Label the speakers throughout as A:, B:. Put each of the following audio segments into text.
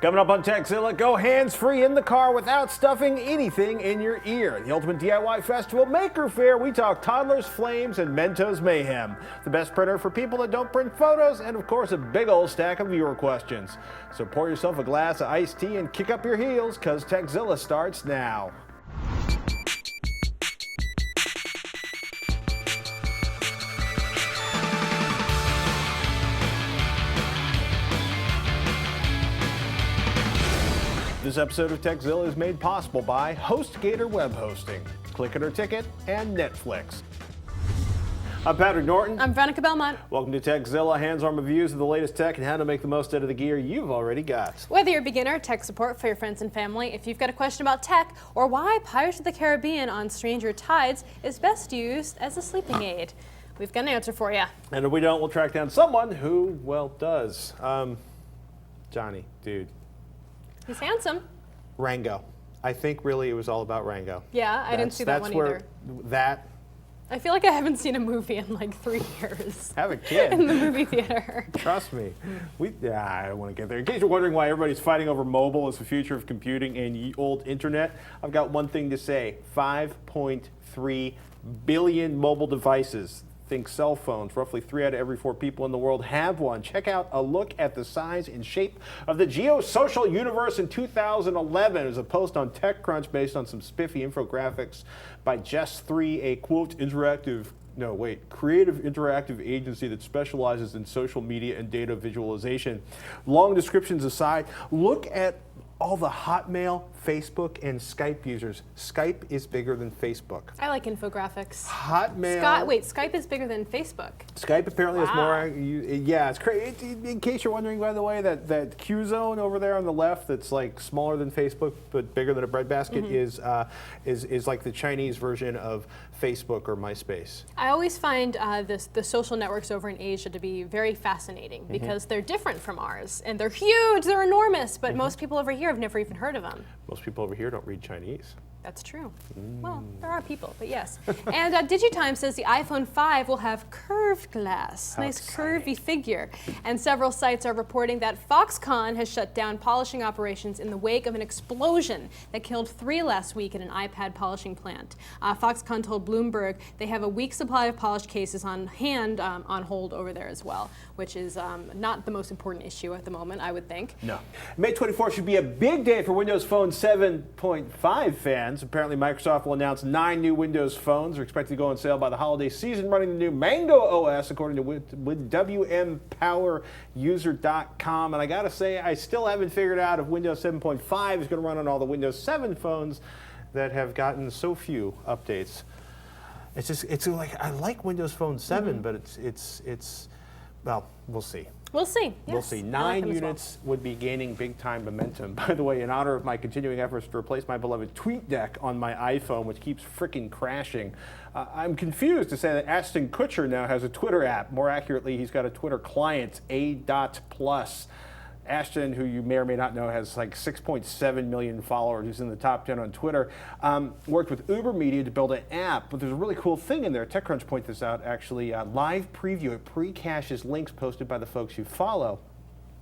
A: Coming up on Tekzilla, go hands-free in the car without stuffing anything in your ear. The Ultimate DIY Festival Maker Faire, we talk toddlers, flames, and Mentos mayhem. The best printer for people that don't print photos, and of course a big old stack of viewer questions. So pour yourself a glass of iced tea and kick up your heels, because Tekzilla starts now. This episode of Tekzilla is made possible by HostGator web hosting, Click It or Ticket, and Netflix. I'm Patrick Norton.
B: I'm Veronica Belmont.
A: Welcome to Tekzilla, hands-on reviews of the latest tech and how to make the most out of the gear you've already got.
B: Whether you're a beginner, tech support for your friends and family, if you've got a question about tech, or why Pirates of the Caribbean on Stranger Tides is best used as a sleeping aid, we've got an answer for you.
A: And if we don't, we'll track down someone who, well, does. Johnny, dude.
B: He's handsome.
A: Rango. I think really it was all about Rango.
B: Yeah, I didn't see that one either.
A: That.
B: I feel like I haven't seen a movie in like 3 years.
A: Have a kid.
B: In the movie theater.
A: Trust me. I don't want to get there. In case you're wondering why everybody's fighting over mobile as the future of computing and ye old internet, I've got one thing to say. 5.3 billion mobile devices. Think cell phones. Roughly 3 out of every 4 people in the world have one. Check out a look at the size and shape of the geosocial universe in 2011. It was a post on TechCrunch based on some spiffy infographics by Just3, a quote creative interactive agency that specializes in social media and data visualization. Long descriptions aside, look at all the Hotmail, Facebook, and Skype users. Skype is bigger than Facebook.
B: I like infographics.
A: Hotmail.
B: Skype is bigger than Facebook.
A: Skype apparently has more. Yeah, it's crazy. In case you're wondering, by the way, that Q zone over there on the left, that's like smaller than Facebook but bigger than a breadbasket, is like the Chinese version of Facebook or MySpace.
B: I always find the social networks over in Asia to be very fascinating because they're different from ours, and they're huge, they're enormous, but most people over here have never even heard of them.
A: Most people over here don't read Chinese.
B: That's true. Well, there are people, but yes. And Digitime says the iPhone 5 will have curved glass.
A: How
B: nice
A: exciting.
B: curvy figure. And several sites are reporting that Foxconn has shut down polishing operations in the wake of an explosion that killed 3 last week at an iPad polishing plant. Foxconn told Bloomberg they have a week's supply of polished cases on hand on hold over there as well, which is not the most important issue at the moment, I would think.
A: No. May 24th should be a big day for Windows Phone 7.5 fans. Apparently, Microsoft will announce 9 new Windows phones. They're expected to go on sale by the holiday season, running the new Mango OS, according to WMPowerUser.com. And I gotta say, I still haven't figured out if Windows 7.5 is going to run on all the Windows 7 phones that have gotten so few updates. It's like I like Windows Phone 7, but it's well, we'll see.
B: We'll see. Yes.
A: We'll see.
B: I
A: 9
B: like them as
A: units would be gaining big-time momentum. By the way, in honor of my continuing efforts to replace my beloved TweetDeck on my iPhone, which keeps freaking crashing, I'm confused to say that Ashton Kutcher now has a Twitter app. More accurately, he's got a Twitter client, A.plus. Ashton, who you may or may not know, has like 6.7 million followers. He's in the top 10 on Twitter. Worked with Uber Media to build an app, but there's a really cool thing in there. TechCrunch pointed this out, actually. Live preview. It pre-caches links posted by the folks you follow.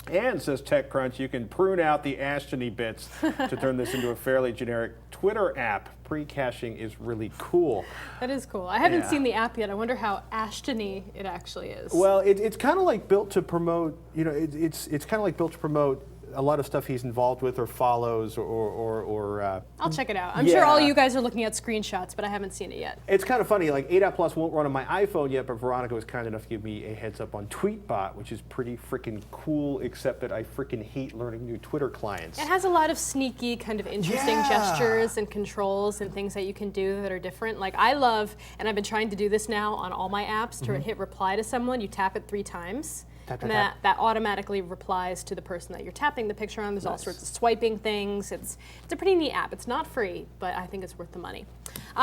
A: And, says TechCrunch, you can prune out the Ashton-y bits to turn this into a fairly generic Twitter app. Pre-caching is really cool.
B: That is cool. I haven't seen the app yet. I wonder how Ashton-y it actually is.
A: Well, it's kind of like built to promote, it's kind of like built to promote a lot of stuff he's involved with or follows or
B: I'll check it out. I'm sure all you guys are looking at screenshots, but I haven't seen it yet.
A: It's kind of funny, like A.plus won't run on my iPhone yet, but Veronica was kind enough to give me a heads up on TweetBot, which is pretty freaking cool, except that I freaking hate learning new Twitter clients.
B: It has a lot of sneaky, kind of interesting gestures and controls and things that you can do that are different. Like I love, and I've been trying to do this now on all my apps, to hit reply to someone, you tap it 3 times. And that automatically replies to the person that you're tapping the picture on. There's all sorts of swiping things. It's a pretty neat app. It's not free, but I think it's worth the money.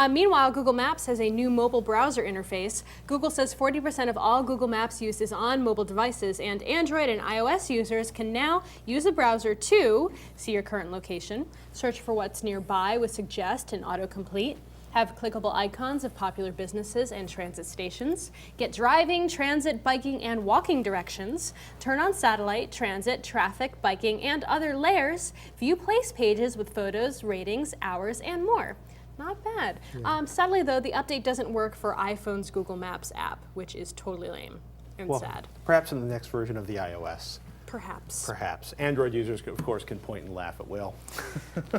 B: Meanwhile, Google Maps has a new mobile browser interface. Google says 40% of all Google Maps use is on mobile devices, and Android and iOS users can now use the browser to see your current location, search for what's nearby with Suggest and autocomplete, have clickable icons of popular businesses and transit stations, get driving, transit, biking, and walking directions, turn on satellite, transit, traffic, biking, and other layers, view place pages with photos, ratings, hours, and more. Not bad. Yeah. Sadly, though, the update doesn't work for iPhone's Google Maps app, which is totally lame and sad.
A: Perhaps in the next version of the iOS.
B: Perhaps.
A: Perhaps. Android users, of course, can point and laugh at will.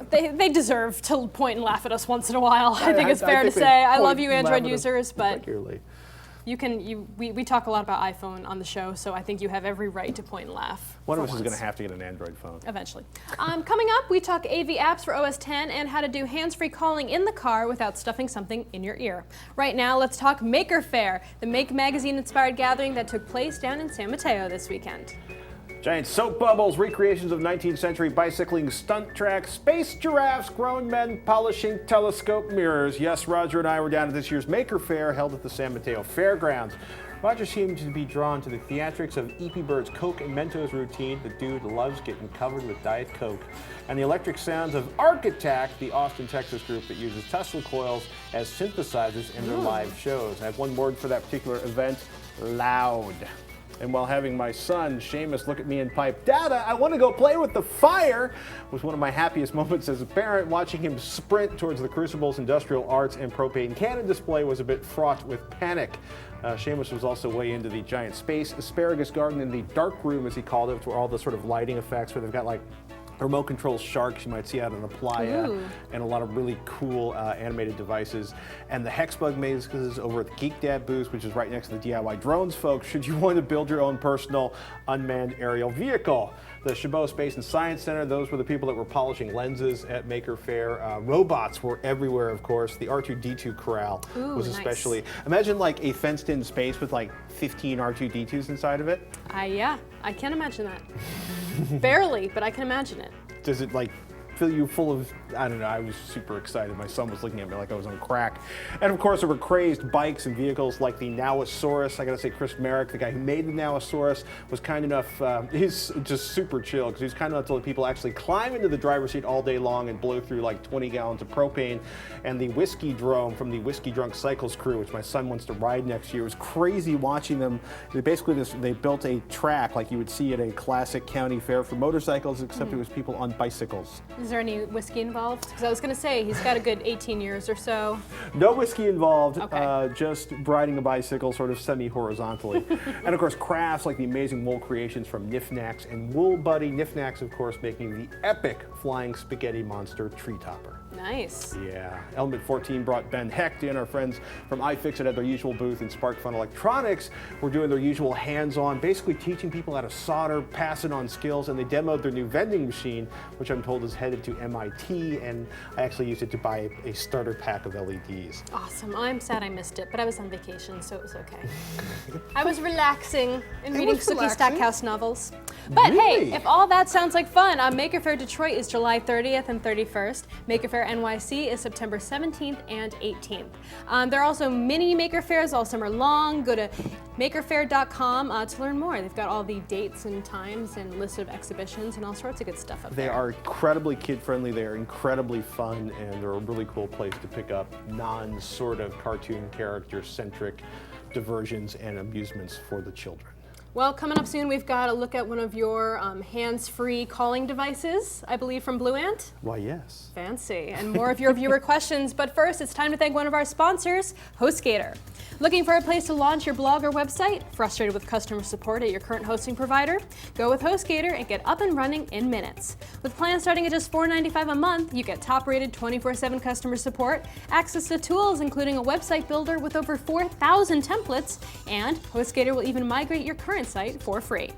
B: They deserve to point and laugh at us once in a while. I think it's fair to say. I love you, Android users, but we talk a lot about iPhone on the show, so I think you have every right to point and laugh.
A: One of us is going to have to get an Android phone.
B: Eventually. Coming up, we talk AV apps for OS X and how to do hands-free calling in the car without stuffing something in your ear. Right now, let's talk Maker Faire, the Make Magazine-inspired gathering that took place down in San Mateo this weekend.
A: Giant soap bubbles, recreations of 19th century bicycling stunt tracks, space giraffes, grown men polishing telescope mirrors. Yes, Roger and I were down at this year's Maker Faire held at the San Mateo Fairgrounds. Roger seemed to be drawn to the theatrics of E.P. Bird's Coke and Mentos routine. The dude loves getting covered with Diet Coke. And the electric sounds of Arc Attack, the Austin, Texas group that uses Tesla coils as synthesizers in their live shows. I have one word for that particular event: loud. And while having my son, Seamus, look at me and pipe, "Dada, I want to go play with the fire," was one of my happiest moments as a parent. Watching him sprint towards the Crucible's Industrial Arts and Propane Cannon display was a bit fraught with panic. Seamus was also way into the giant space asparagus garden in the dark room, as he called it, where all the sort of lighting effects, where they've got like remote control sharks you might see out on the playa. Ooh. And a lot of really cool animated devices. And the Hexbug mazes over at the Geek Dad booth, which is right next to the DIY drones, folks, should you want to build your own personal unmanned aerial vehicle. The Chabot Space and Science Center, those were the people that were polishing lenses at Maker Faire. Robots were everywhere, of course. The R2-D2 corral was especially. Nice. Imagine like a fenced-in space with like 15 R2-D2s inside of it.
B: Yeah, I can imagine that. Barely, but I can imagine it.
A: Does it like fill you full of, I don't know, I was super excited. My son was looking at me like I was on crack. And of course there were crazed bikes and vehicles like the Nowasaurus. I gotta say, Chris Merrick, the guy who made the Nowasaurus, was kind enough, he's just super chill, because he's kind enough to let people actually climb into the driver's seat all day long and blow through like 20 gallons of propane. And the Whiskey Drome from the Whiskey Drunk Cycles crew, which my son wants to ride next year, it was crazy watching them. They basically they built a track like you would see at a classic county fair for motorcycles, except it was people on bicycles.
B: Is there any whiskey involved? Because I was going to say, he's got a good 18 years or so.
A: No whiskey involved,
B: okay.
A: Just riding a bicycle sort of semi-horizontally. And of course, crafts like the amazing wool creations from Nifnax and Wool Buddy. Nifnax, of course, making the epic flying spaghetti monster tree topper.
B: Nice.
A: Yeah. Element 14 brought Ben Hecht in. Our friends from iFixit at their usual booth, and SparkFun Electronics were doing their usual hands-on, basically teaching people how to solder, passing on skills, and they demoed their new vending machine, which I'm told is headed to MIT, and I actually used it to buy a starter pack of LEDs.
B: Awesome. I'm sad I missed it, but I was on vacation, so it was okay. I was relaxing and reading Sookie Stackhouse novels. But
A: really?
B: Hey, if all that sounds like fun, Maker Faire Detroit is July 30th and 31st. Maker Faire NYC is September 17th and 18th. There are also mini Maker Fairs all summer long. Go to makerfaire.com to learn more. They've got all the dates and times and lists of exhibitions and all sorts of good stuff up there.
A: They are incredibly kid-friendly, they are incredibly fun, and they're a really cool place to pick up non-sort of cartoon character-centric diversions and amusements for the children.
B: Well, coming up soon, we've got a look at one of your hands-free calling devices, I believe from Blue Ant.
A: Why, yes.
B: Fancy. And more of your viewer questions. But first, it's time to thank one of our sponsors, HostGator. Looking for a place to launch your blog or website? Frustrated with customer support at your current hosting provider? Go with HostGator and get up and running in minutes. With plans starting at just $4.95 a month, you get top-rated 24/7 customer support, access to tools including a website builder with over 4,000 templates, and HostGator will even migrate your current site for free.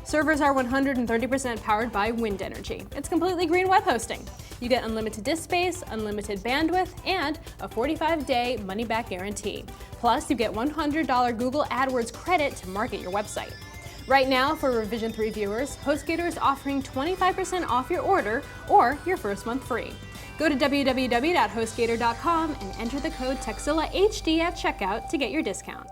B: Servers are 130% powered by wind energy. It's completely green web hosting. You get unlimited disk space, unlimited bandwidth, and a 45-day money-back guarantee. Plus, you get $100 Google AdWords credit to market your website. Right now, for Revision 3 viewers, HostGator is offering 25% off your order or your first month free. Go to www.hostgator.com and enter the code TekzillaHD at checkout to get your discount.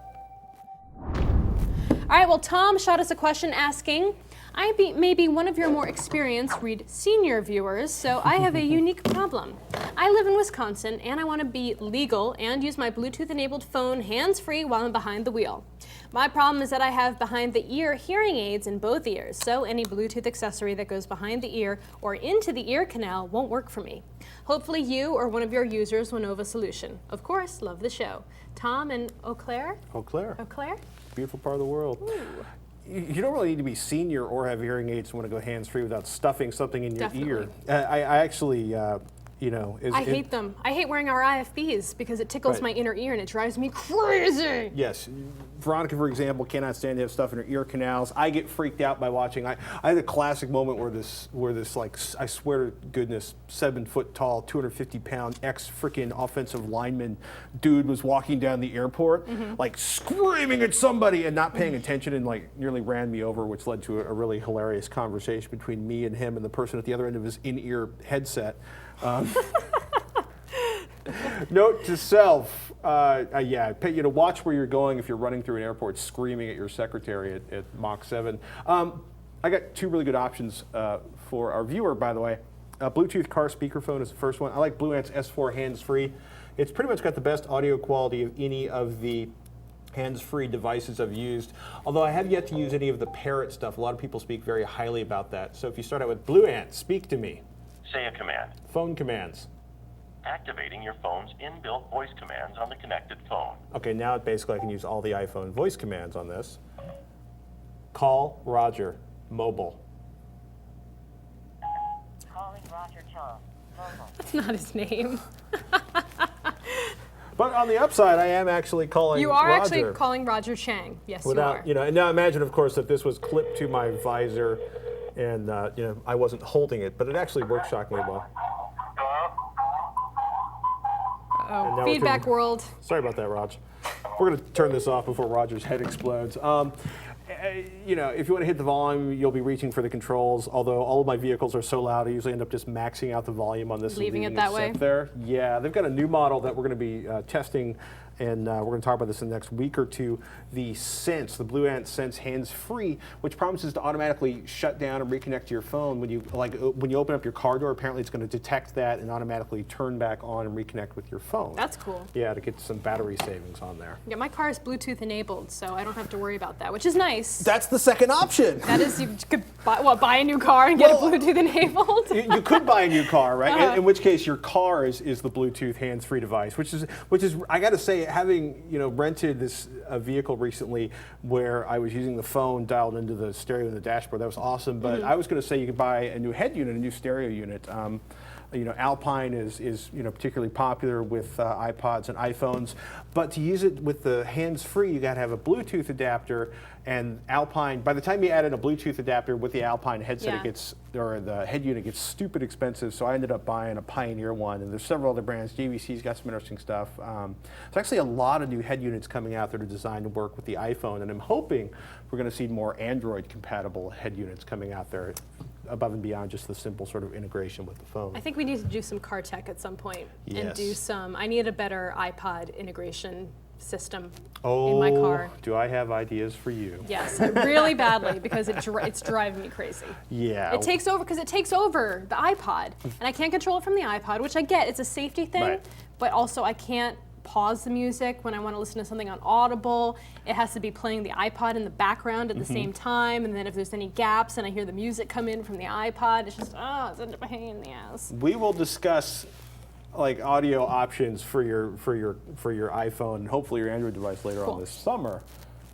B: All right, well, Tom shot us a question asking, may be one of your more experienced, read senior viewers, so I have a unique problem. I live in Wisconsin and I want to be legal and use my Bluetooth-enabled phone hands-free while I'm behind the wheel. My problem is that I have behind-the-ear hearing aids in both ears, so any Bluetooth accessory that goes behind the ear or into the ear canal won't work for me. Hopefully you or one of your users will know of a solution. Of course, love the show. Tom and Eau Claire?
A: Eau Claire.
B: Eau Claire?
A: Beautiful part of the world.
B: Ooh.
A: You don't really need to be senior or have hearing aids to want to go hands-free without stuffing something in your ear.
B: Definitely.
A: I actually, you know...
B: I hate them. I hate wearing our IFBs because it tickles my inner ear and it drives me crazy.
A: Yes. Veronica, for example, cannot stand to have stuff in her ear canals. I get freaked out by watching. I had a classic moment where this like, I swear to goodness, 7 foot tall, 250 pound ex-freaking offensive lineman dude was walking down the airport, like screaming at somebody and not paying attention, and like nearly ran me over, which led to a really hilarious conversation between me and him and the person at the other end of his in-ear headset. Note to self, watch where you're going if you're running through an airport screaming at your secretary at Mach 7. I got 2 really good options for our viewer, by the way. Bluetooth car speakerphone is the first one. I like Bluant's S4 hands-free. It's pretty much got the best audio quality of any of the hands-free devices I've used, although I have yet to use any of the Parrot stuff. A lot of people speak very highly about that. So if you start out with Bluant, speak to me.
C: Say a command.
A: Phone commands.
C: Activating your phone's inbuilt voice commands on the connected phone.
A: Okay, now basically I can use all the iPhone voice commands on this. Call Roger, mobile.
D: Calling Roger Chung, mobile.
B: That's not his name.
A: But on the upside, I am actually calling
B: You are
A: Roger.
B: actually calling Roger Chang. Yes,
A: Without,
B: you are.
A: And now imagine, of course, that this was clipped to my visor and, I wasn't holding it, but it actually worked shockingly well.
B: Uh-oh. Feedback world.
A: Sorry about that, Raj. We're going to turn this off before Roger's head explodes. If you want to hit the volume, you'll be reaching for the controls. Although all of my vehicles are so loud, I usually end up just maxing out the volume on this.
B: Leaving it that way?
A: There. Yeah, they've got a new model that we're going to be testing, and we're going to talk about this in the next week or two. The Sense, the Bluant Sense hands-free, which promises to automatically shut down and reconnect to your phone when you open up your car door. Apparently, it's going to detect that and automatically turn back on and reconnect with your phone.
B: That's cool.
A: Yeah, to get some battery savings on there.
B: Yeah, my car is Bluetooth enabled, so I don't have to worry about that, which is nice.
A: That's the second option.
B: That is, you could buy a new car and get it Bluetooth enabled?
A: You could buy a new car, right? In which case, your car is the Bluetooth hands-free device, which is I got to say, having rented this vehicle recently where I was using the phone dialed into the stereo in the dashboard, that was awesome. But I was going to say you could buy a new head unit, a new stereo unit. Alpine is particularly popular with iPods and iPhones, but to use it with the hands-free, you got to have a Bluetooth adapter. And Alpine, by the time you add in a Bluetooth adapter with the Alpine headset, the head unit gets stupid expensive. So I ended up buying a Pioneer one, and there's several other brands. JVC's got some interesting stuff. There's actually a lot of new head units coming out that are designed to work with the iPhone, and I'm hoping we're going to see more Android-compatible head units coming out there, above and beyond just the simple sort of integration with the phone.
B: I think we need to do some car tech at some point and do
A: Yes.
B: I need a better iPod integration system in my car.
A: Do I have ideas for you?
B: Yes, really badly, because it's driving me crazy.
A: Yeah.
B: It takes over the iPod, and I can't control it from the iPod, which I get. It's a safety thing,
A: Right.
B: but also I can't pause the music when I want to listen to something on Audible. It has to be playing the iPod in the background at the same time, and then if there's any gaps and I hear the music come in from the iPod, it's just, it's a pain in the ass.
A: We will discuss like audio options for your iPhone and hopefully your Android device later on this summer.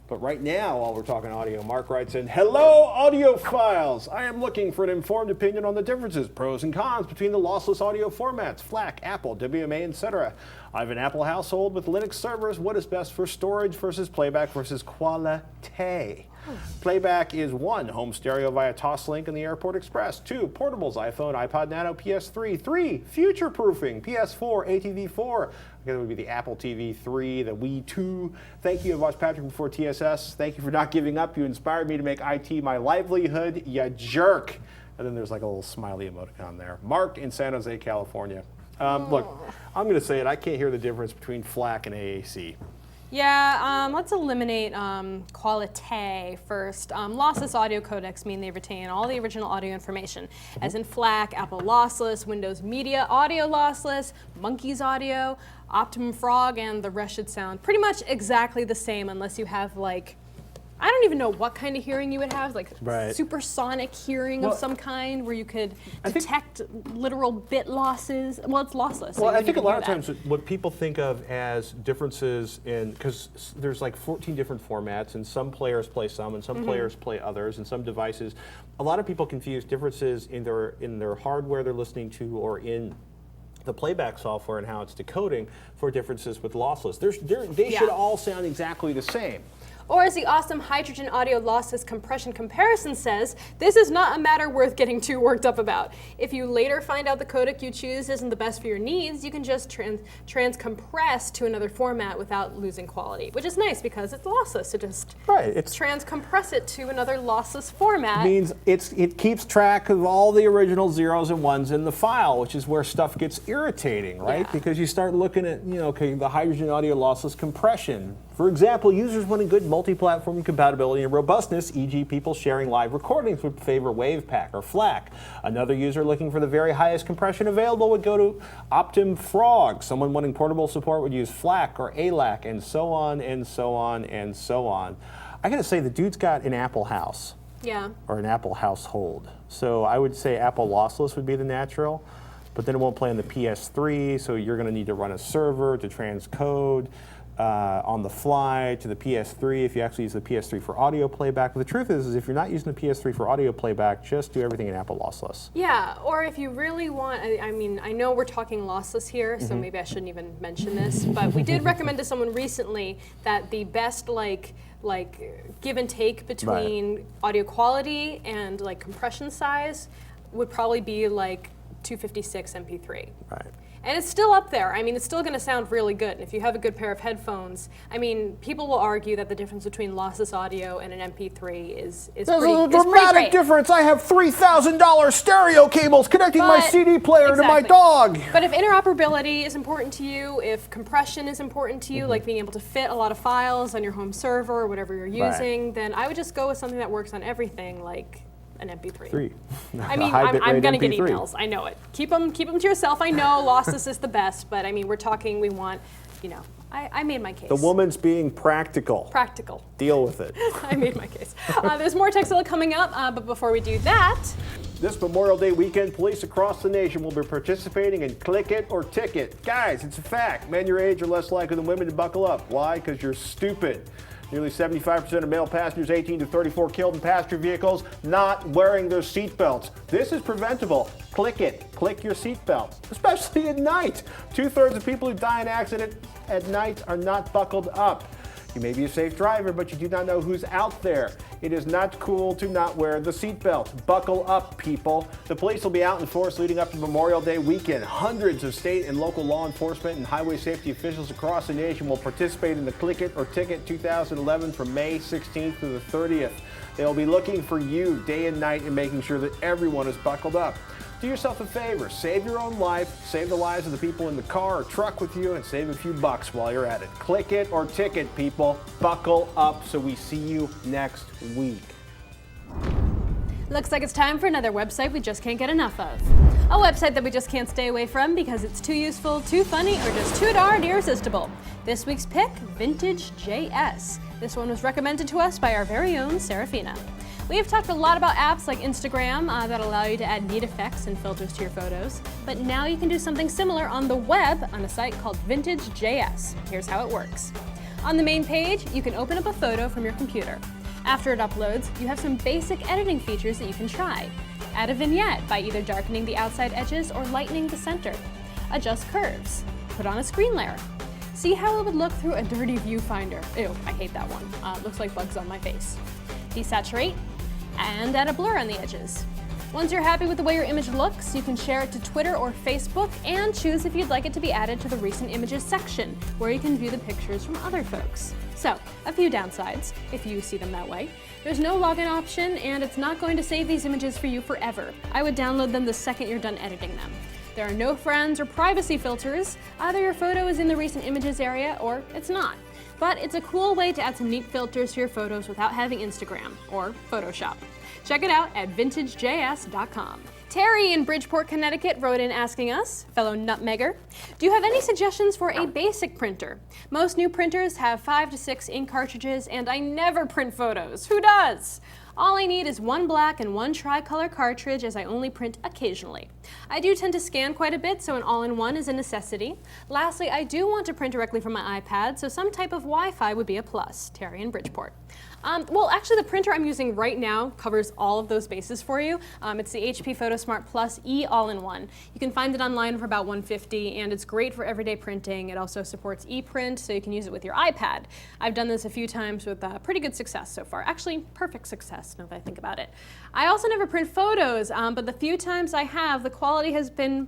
A: But right now, while we're talking audio, Mark writes in, "Hello, audiophiles. I am looking for an informed opinion on the differences, pros and cons between the lossless audio formats, FLAC, Apple, WMA, etc. I have an Apple household with Linux servers. What is best for storage versus playback versus quality? Playback is 1, home stereo via Toslink and the Airport Express. 2, portables, iPhone, iPod Nano, PS3. 3, future-proofing, PS4, ATV4. That would be the Apple TV 3, the Wii 2. Thank you. I've watched Patrick before TSS. Thank you for not giving up. You inspired me to make IT my livelihood, ya jerk." And then there's like a little smiley emoticon there. Mark in San Jose, California. Look, I'm going to say it. I can't hear the difference between FLAC and AAC.
B: Yeah, let's eliminate qualité first. Lossless audio codecs mean they retain all the original audio information, as in FLAC, Apple Lossless, Windows Media Audio Lossless, Monkey's Audio, Optimum Frog, and the rest should sound pretty much exactly the same unless you have like, I don't even know what kind of hearing you would have, like supersonic hearing of some kind where you could detect literal bit losses. Well, it's lossless. So
A: well, I think a lot of times what people think of as differences in, because there's like 14 different formats and some players play some and some players play others and some devices. A lot of people confuse differences in their hardware they're listening to or in the playback software and how it's decoding for differences with lossless. They should all sound exactly the same.
B: Or as the awesome hydrogen audio lossless compression comparison says, this is not a matter worth getting too worked up about. If you later find out the codec you choose isn't the best for your needs, you can just trans-compress to another format without losing quality, which is nice because it's lossless, so just trans-compress it to another lossless format.
A: It means it keeps track of all the original zeros and ones in the file, which is where stuff gets irritating, right?
B: Yeah.
A: Because you start looking at, the hydrogen audio lossless compression. For example, users wanting good multi-platform compatibility and robustness, e.g. people sharing live recordings would favor WavePack or FLAC. Another user looking for the very highest compression available would go to Optimum Frog. Someone wanting portable support would use FLAC or ALAC, and so on and so on and so on. I gotta say, the dude's got an Apple house.
B: Yeah.
A: Or an Apple household. So I would say Apple Lossless would be the natural, but then it won't play on the PS3, so you're gonna need to run a server to transcode on the fly to the PS3 if you actually use the PS3 for audio playback. But the truth is if you're not using the PS3 for audio playback, just do everything in Apple Lossless.
B: Yeah, or if you really want, I mean, I know we're talking lossless here, so maybe I shouldn't even mention this, but we did recommend to someone recently that the best like give and take between audio quality and like compression size would probably be like 256 MP3. Right. And it's still up there. I mean, it's still going to sound really good. And if you have a good pair of headphones, I mean, people will argue that the difference between lossless audio and an MP3 is
A: There's
B: pretty
A: a dramatic
B: great.
A: difference. I have $3,000 stereo cables connecting my CD player to my dog.
B: But if interoperability is important to you, if compression is important to you, like being able to fit a lot of files on your home server or whatever you're using, then I would just go with something that works on everything, like an MP3. I mean, I'm gonna get emails. I know it. Keep them to yourself. I know lossless is the best, but I mean, we're talking. We want, I made my case.
A: The woman's being practical.
B: Practical.
A: Deal with it.
B: I made my case. There's more Tekzilla coming up, but before we do that.
A: This Memorial Day weekend, police across the nation will be participating in Click It or Ticket. Guys, it's a fact. Men your age are less likely than women to buckle up. Why? Because you're stupid. Nearly 75% of male passengers 18 to 34 killed in passenger vehicles not wearing their seatbelts. This is preventable. Click it. Click your seatbelt, especially at night. 2/3 of people who die in accident at night are not buckled up. You may be a safe driver, but you do not know who's out there. It is not cool to not wear the seatbelt. Buckle up, people. The police will be out in force leading up to Memorial Day weekend. Hundreds of state and local law enforcement and highway safety officials across the nation will participate in the Click It or Ticket 2011 from May 16th to the 30th. They will be looking for you day and night and making sure that everyone is buckled up. Do yourself a favor, save your own life, save the lives of the people in the car or truck with you, and save a few bucks while you're at it. Click it or ticket, people. Buckle up so we see you next week.
B: Looks like it's time for another website we just can't get enough of. A website that we just can't stay away from because it's too useful, too funny, or just too darn irresistible. This week's pick, Vintage.js. This one was recommended to us by our very own Serafina. We have talked a lot about apps like Instagram that allow you to add neat effects and filters to your photos, but now you can do something similar on the web on a site called Vintage.js. Here's how it works. On the main page, you can open up a photo from your computer. After it uploads, you have some basic editing features that you can try. Add a vignette by either darkening the outside edges or lightening the center. Adjust curves. Put on a screen layer. See how it would look through a dirty viewfinder. Ew, I hate that one. Looks like bugs on my face. Desaturate, and add a blur on the edges. Once you're happy with the way your image looks, you can share it to Twitter or Facebook and choose if you'd like it to be added to the recent images section, where you can view the pictures from other folks. So, a few downsides, if you see them that way. There's no login option, and it's not going to save these images for you forever. I would download them the second you're done editing them. There are no friends or privacy filters. Either your photo is in the recent images area or it's not. but it's a cool way to add some neat filters to your photos without having Instagram or Photoshop. Check it out at vintagejs.com. Terry in Bridgeport, Connecticut wrote in asking us, fellow nutmegger, do you have any suggestions for a basic printer? Most new printers have 5 to 6 ink cartridges and I never print photos. Who does? All I need is one black and one tricolor cartridge as I only print occasionally. I do tend to scan quite a bit, so an all-in-one is a necessity. Lastly, I do want to print directly from my iPad, so some type of Wi-Fi would be a plus. Terry in Bridgeport. Well, actually, the printer I'm using right now covers all of those bases for you. It's the HP Photosmart Plus E All-in-One. You can find it online for about $150, and it's great for everyday printing. It also supports ePrint, so you can use it with your iPad. I've done this a few times with pretty good success so far. Actually, perfect success, now that I think about it. I also never print photos, but the few times I have, the quality has been,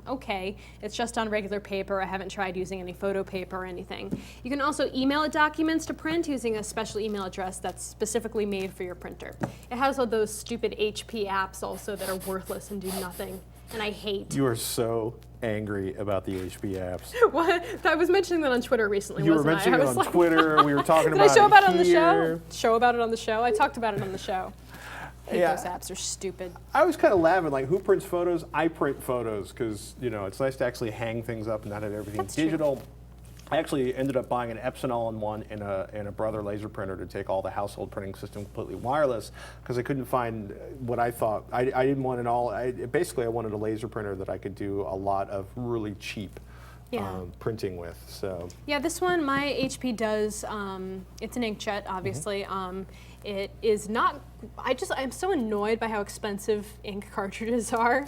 B: okay. It's just on regular paper. I haven't tried using any photo paper or anything. You can also email it documents to print using a special email address that's specifically made for your printer. It has all those stupid HP apps also that are worthless and do nothing, and I hate.
A: You are so angry about the HP apps.
B: What? I was mentioning that on Twitter recently,
A: You were
B: wasn't
A: mentioning
B: I?
A: it on Twitter. We were talking
B: Did
A: about
B: I show about it on the
A: here.
B: show? Show about it on the show? I talked about it on the show. I hate
A: Yeah.
B: those apps, they're stupid.
A: I was kind of laughing, like, who prints photos? I print photos because, it's nice to actually hang things up and not have everything
B: That's true.
A: digital. I actually ended up buying an Epson all-in-one and a Brother laser printer to take all the household printing system completely wireless because I couldn't find what I thought. I didn't want basically I wanted a laser printer that I could do a lot of really cheap printing with. So
B: Yeah, this one, my HP does, it's an inkjet, obviously. It is not, I'm so annoyed by how expensive ink cartridges are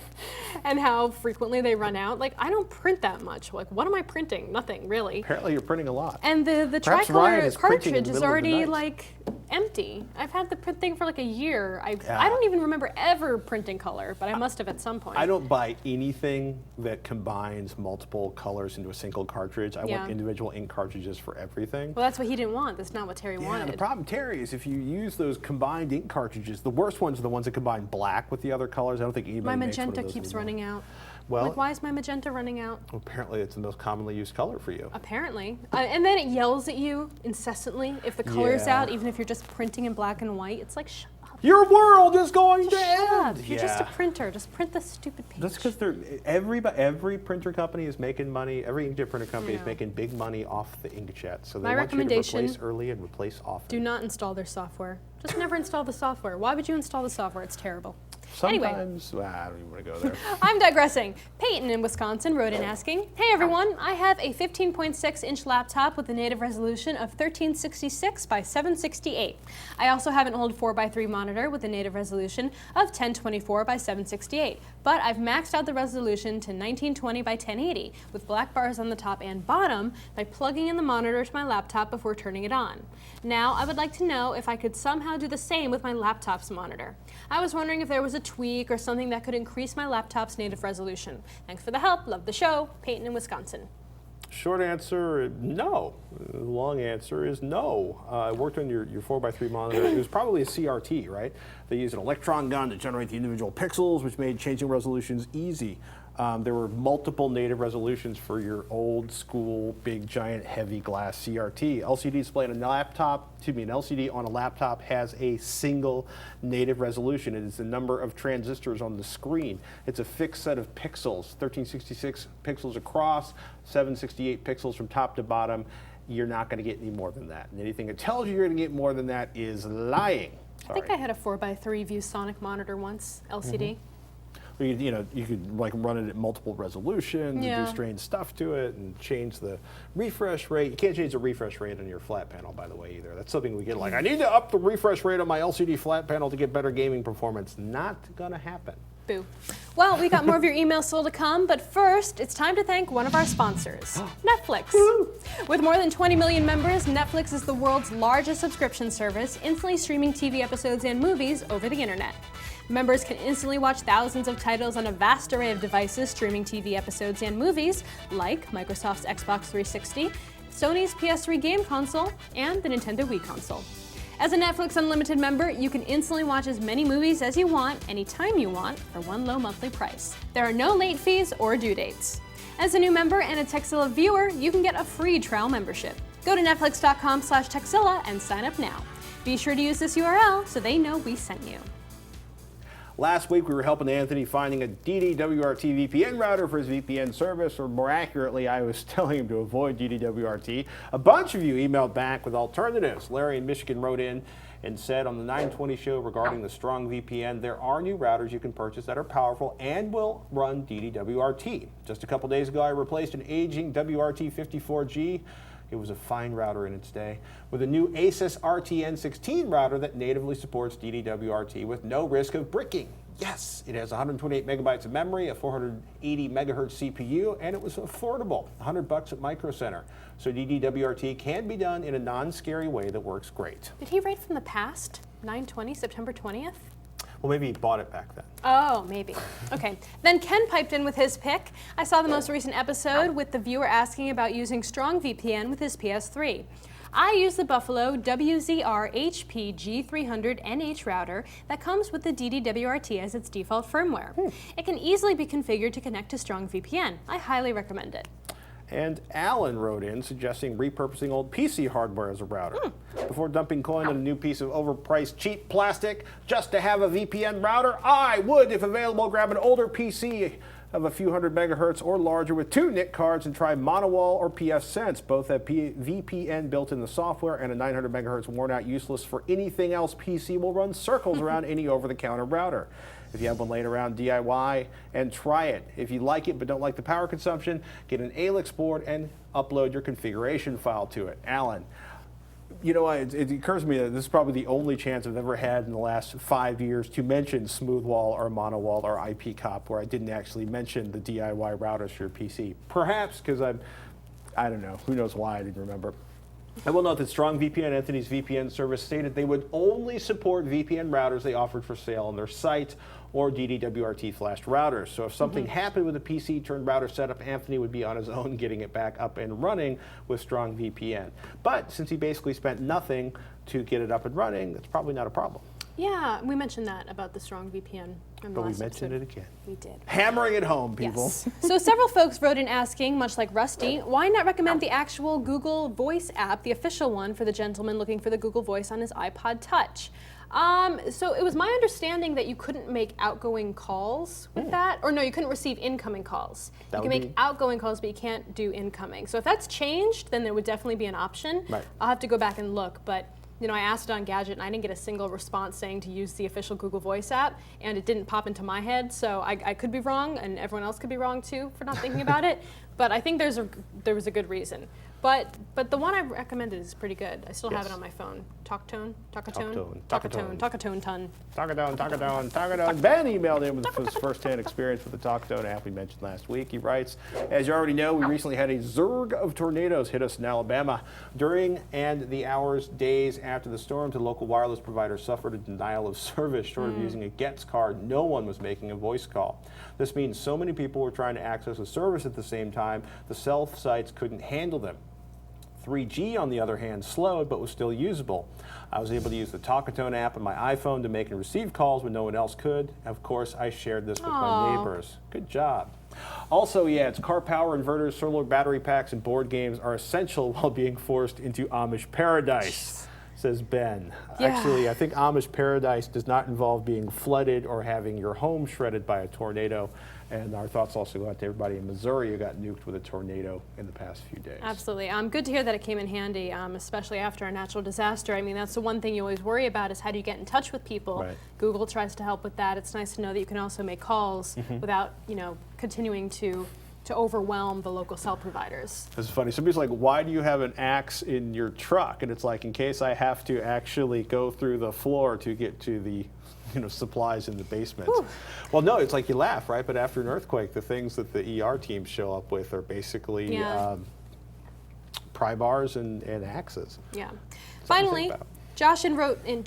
B: and how frequently they run out. Like, I don't print that much. Like, what am I printing? Nothing, really.
A: apparently you're printing a lot.
B: And the
A: Perhaps Ryan
B: tricolor
A: is printing in
B: cartridge
A: the
B: is
A: middle of the
B: already,
A: night.
B: like, empty. I've had the print thing for like a year. I don't even remember ever printing color, but I must have at some point.
A: I don't buy anything that combines multiple colors into a single cartridge. I want individual ink cartridges for everything.
B: Well, that's what he didn't want. That's not what Terry
A: Yeah,
B: wanted.
A: the problem, Terry, is if you use those combined ink cartridges, the worst ones are the ones that combine black with the other colors. I don't think anybody
B: My
A: makes one of
B: magenta
A: those
B: keeps
A: anymore.
B: running out.
A: Well,
B: Like, why is my magenta running out?
A: apparently it's the most commonly used color for you.
B: Apparently. And then it yells at you incessantly if the color's
A: Yeah.
B: out, even if you're just printing in black and white. It's like, shut up.
A: Your world is going to
B: Shut up.
A: end.
B: You're just a printer. Just print the stupid page.
A: That's because every printer company is making money. Every inkjet printer company is
B: know.
A: making big money off the inkjet. So they
B: My
A: want you to
B: recommendation,
A: replace early and replace often.
B: do not install their software. Just never install the software. Why would you install the software? It's terrible.
A: Sometimes, I don't even want to go there.
B: I'm digressing. Peyton in Wisconsin wrote in asking, hey everyone, I have a 15.6-inch laptop with a native resolution of 1366 by 768. I also have an old 4x3 monitor with a native resolution of 1024 by 768, but I've maxed out the resolution to 1920 by 1080 with black bars on the top and bottom by plugging in the monitor to my laptop before turning it on. Now, I would like to know if I could somehow do the same with my laptop's monitor. I was wondering if there was a tweak or something that could increase my laptop's native resolution. Thanks for the help. Love the show. Peyton in Wisconsin.
A: Short answer, no. The long answer is no. I worked on your 4x3 monitor. It was probably a CRT, right? They used an electron gun to generate the individual pixels, which made changing resolutions easy. There were multiple native resolutions for your old school, big, giant, heavy glass CRT. LCD display on a laptop, an LCD on a laptop has a single native resolution. It is the number of transistors on the screen. It's a fixed set of pixels, 1366 pixels across, 768 pixels from top to bottom. You're not going to get any more than that. And anything that tells you you're going to get more than that is lying.
B: I think I had a 4x3 ViewSonic monitor once, LCD.
A: You could like run it at multiple resolutions and do strange stuff to it and change the refresh rate. You can't change the refresh rate on your flat panel, by the way, either. That's something we get like, I need to up the refresh rate on my LCD flat panel to get better gaming performance. Not gonna happen.
B: Boo. Well, we got more of your emails still to come, but first, it's time to thank one of our sponsors, Netflix. With more than 20 million members, Netflix is the world's largest subscription service, instantly streaming TV episodes and movies over the internet. Members can instantly watch thousands of titles on a vast array of devices streaming TV episodes and movies, like Microsoft's Xbox 360, Sony's PS3 game console, and the Nintendo Wii console. As a Netflix Unlimited member, you can instantly watch as many movies as you want, anytime you want, for one low monthly price. There are no late fees or due dates. As a new member and a Tekzilla viewer, you can get a free trial membership. Go to netflix.com/Tekzilla and sign up now. Be sure to use this URL so they know we sent you.
A: Last week, we were helping Anthony finding a DDWRT VPN router for his VPN service, or more accurately, I was telling him to avoid DDWRT. A bunch of you emailed back with alternatives. Larry in Michigan wrote in and said on the 920 show regarding the Strong VPN, there are new routers you can purchase that are powerful and will run DDWRT. Just a couple days ago, I replaced an aging WRT54G. It was a fine router in its day, with a new Asus RTN16 router that natively supports DDWRT with no risk of bricking. Yes, it has 128 megabytes of memory, a 480 megahertz CPU, and it was affordable, $100 at Micro Center. So DDWRT can be done in a non-scary way that works great.
B: Did he write from the past? 9/20, September 20th?
A: Well, maybe he bought it back then.
B: Oh, maybe. Okay. Then Ken piped in with his pick. I saw the most recent episode with the viewer asking about using Strong VPN with his PS3. I use the Buffalo WZR HP G300 NH router that comes with the DDWRT as its default firmware. It can easily be configured to connect to Strong VPN. I highly recommend it.
A: And Alan wrote in suggesting repurposing old PC hardware as a router. Before dumping coin on a new piece of overpriced cheap plastic just to have a VPN router, I would, if available, grab an older PC of a few hundred megahertz or larger with 2 NIC cards and try Monowall or pfSense. Both have VPN built in the software and a 900 megahertz worn out useless for anything else PC will run circles around any over-the-counter router. If you have one laying around, DIY and try it. If you like it but don't like the power consumption, get an ALIX board and upload your configuration file to it. Alan, you know, it occurs to me that this is probably the only chance I've ever had in the last 5 years to mention Smoothwall or Monowall or IPCOP where I didn't actually mention the DIY routers for your PC. Perhaps because I don't know, who knows why I didn't remember. I will note that Strong VPN, Anthony's VPN service, stated they would only support VPN routers they offered for sale on their site or DDWRT flashed routers. So if something happened with a PC turned router setup, Anthony would be on his own getting it back up and running with Strong VPN. But since he basically spent nothing to get it up and running, that's probably not a problem.
B: Yeah, we mentioned that about the Strong VPN.
A: But we mentioned it again.
B: We did.
A: Hammering it home, people.
B: Yes. So several folks wrote in asking, much like Rusty, why not recommend the actual Google Voice app, the official one for the gentleman looking for the Google Voice on his iPod Touch? So it was my understanding that you couldn't make outgoing calls with that, or no, you couldn't receive incoming calls. You can make outgoing calls, but you can't do incoming. So if that's changed, then there would definitely be an option.
A: Right.
B: I'll have to go back and look, but you know, I asked it on Gadget and I didn't get a single response saying to use the official Google Voice app, and it didn't pop into my head, so I could be wrong, and everyone else could be wrong too for not thinking about it. But I think there was a good reason. But the one I recommended is pretty good. I still have it on my phone. Talkatone.
A: Ben emailed in with his first-hand experience with the Talkatone app we mentioned last week. He writes, as you already know, we recently had a zerg of tornadoes hit us in Alabama. During and the hours, days after the storm, the local wireless provider suffered a denial of service. Short of using a GETS card, no one was making a voice call. This means so many people were trying to access a service at the same time, the cell sites couldn't handle them. 3G, on the other hand, slowed but was still usable. I was able to use the Talkatone app on my iPhone to make and receive calls when no one else could. Of course, I shared this with my neighbors. Good job. Also, yeah, it's car power, inverters, solar battery packs, and board games are essential while being forced into Amish paradise, says Ben.
B: Yeah.
A: Actually, I think Amish paradise does not involve being flooded or having your home shredded by a tornado. And our thoughts also go out to everybody in Missouri who got nuked with a tornado in the past few days.
B: Absolutely. Good to hear that it came in handy, especially after a natural disaster. I mean, that's the one thing you always worry about is how do you get in touch with people.
A: Right.
B: Google tries to help with that. It's nice to know that you can also make calls without, continuing to overwhelm the local cell providers.
A: This is funny. Somebody's like, why do you have an axe in your truck? And it's like, in case I have to actually go through the floor to get to the supplies in the basement.
B: Whew.
A: Well, no, it's like you laugh, right? But after an earthquake, the things that the ER teams show up with are basically pry bars and axes.
B: Yeah. Finally, Josh wrote in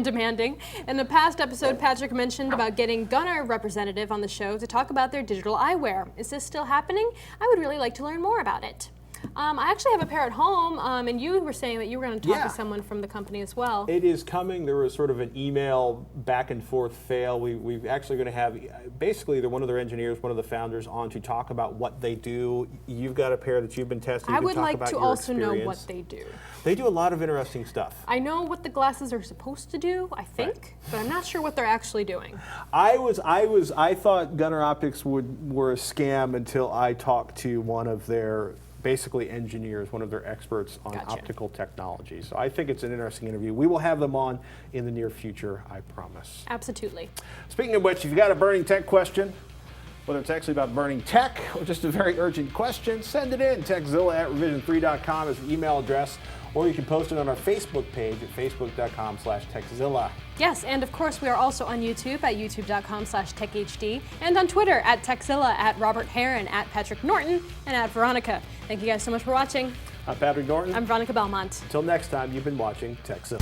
B: demanding. In the past episode, Patrick mentioned about getting Gunnar representative on the show to talk about their digital eyewear. Is this still happening? I would really like to learn more about it. I actually have a pair at home, and you were saying that you were going to talk
A: Yeah.
B: to someone from the company as well.
A: It is coming. There was sort of an email back and forth fail. We're actually going to have basically one of their engineers, one of the founders, on to talk about what they do. You've got a pair that you've been testing.
B: I
A: You can
B: would
A: talk
B: like
A: about
B: to
A: your
B: also know
A: experience.
B: what they do.
A: They do a lot of interesting stuff.
B: I know what the glasses are supposed to do, I think, but I'm not sure what they're actually doing.
A: I thought Gunnar Optics were a scam until I talked to one of their basically engineers, one of their experts on
B: Gotcha.
A: optical technology. So I think it's an interesting interview. We will have them on in the near future, I promise.
B: Absolutely.
A: Speaking of which, if you've got a burning tech question, whether it's actually about burning tech or just a very urgent question, send it in. Tekzilla@revision3.com is the email address, or you can post it on our Facebook page at facebook.com/Tekzilla.
B: Yes, and of course we are also on YouTube at youtube.com/TechHD, and on Twitter at Tekzilla, at Robert Heron, at Patrick Norton, and at Veronica. Thank you guys so much for watching.
A: I'm Patrick Norton.
B: I'm Veronica Belmont.
A: Until next time, you've been watching Tekzilla.